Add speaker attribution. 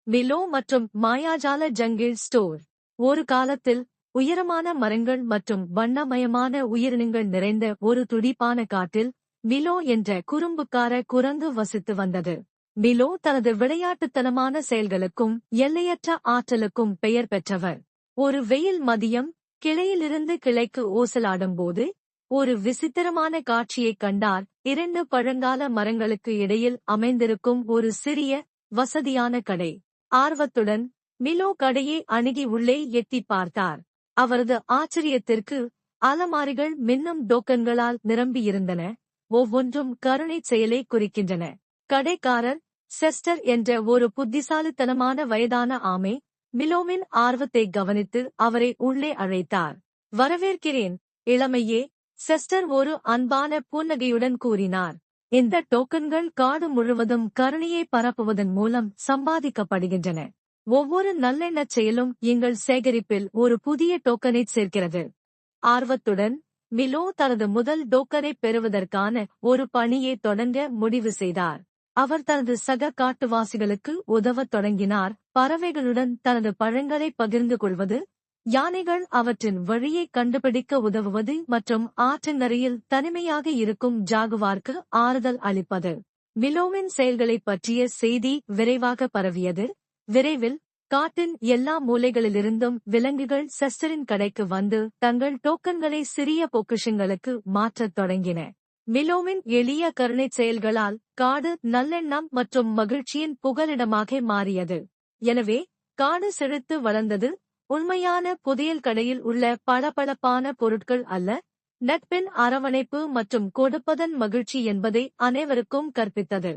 Speaker 1: மிலோ மற்றும் மாயாஜால jungle store. ஒரு காலத்தில் உயரமான மரங்கள் மற்றும் வண்ணமயமான உயிரினங்கள் நிறைந்த ஒரு துடிப்பான காட்டில் மிலோ என்ற குறும்புக்கார குரங்கு வசித்து வந்தது. மிலோ தனது விளையாட்டுத்தனமான செயல்களுக்கும் எல்லையற்ற ஆற்றலுக்கும் பெயர் பெற்றவர். ஒரு வெயில் மதியம் கிளையிலிருந்து கிளைக்கு ஊசலாடும்போது ஒரு விசித்திரமான காட்சியைக் கண்டார். 2 பழங்கால மரங்களுக்கு இடையில் அமைந்திருக்கும் ஒரு சிறிய வசதியான கடை. ஆர்வத்துடன் மிலோ கடையை அணுகி உள்ளே எட்டிப் பார்த்தார். அவரது ஆச்சரியத்திற்கு அலமாரிகள் மின்னும் டோக்கன்களால் நிரம்பியிருந்தன, ஒவ்வொன்றும் கருணைச் செயலை குறிக்கின்றன. கடைக்காரர் செஸ்டர் என்ற ஒரு புத்திசாலித்தனமான வயதான ஆமை மிலோவின் ஆர்வத்தை கவனித்து அவரை உள்ளே அழைத்தார். வரவேற்கிறேன் இளமையே, செஸ்டர் ஒரு அன்பான புன்னகையுடன் கூறினார். இந்த டோக்கன்கள் காடு முழுவதும் கருணையை பரப்புவதன் மூலம் சம்பாதிக்கப்படுகின்றன. ஒவ்வொரு நல்லெண்ணச் செயலும் எங்கள் சேகரிப்பில் ஒரு புதிய டோக்கனைச் சேர்க்கிறது. ஆர்வத்துடன் மிலோ தனது முதல் டோக்கனைப் பெறுவதற்கான ஒரு பணியை தொடங்க முடிவு செய்தார். அவர் தனது சக காட்டுவாசிகளுக்கு உதவத் தொடங்கினார். பறவைகளுடன் தனது பழங்களை பகிர்ந்து கொள்வது, யானைகள் அவற்றின் வழியை கண்டுபிடிக்க உதவுவது மற்றும் ஆற்றங்கரையில் தனிமையாக இருக்கும் ஜாகுவார்க்கு ஆறுதல் அளிப்பது. மிலோவின் செயல்களைப் பற்றிய செய்தி விரைவாக பரவியது. விரைவில் காட்டின் எல்லா மூலைகளிலிருந்தும் விலங்குகள் செஸ்டரின் கடைக்கு வந்து தங்கள் டோக்கன்களை சிறிய பொக்கிஷங்களுக்கு மாற்றத் தொடங்கின. மிலோவின் எளிய கருணைச் செயல்களால் காடு நல்லெண்ணம் மற்றும் மகிழ்ச்சியின் புகலிடமாக மாறியது. எனவே காடு செழித்து வளர்ந்தது. உண்மையான புதையல் கடையில் உள்ள பளபளப்பான பொருட்கள் அல்ல, நட்பின் அரவணைப்பு மற்றும் கொடுப்பதன் மகிழ்ச்சி என்பதை அனைவருக்கும் கற்பித்தது.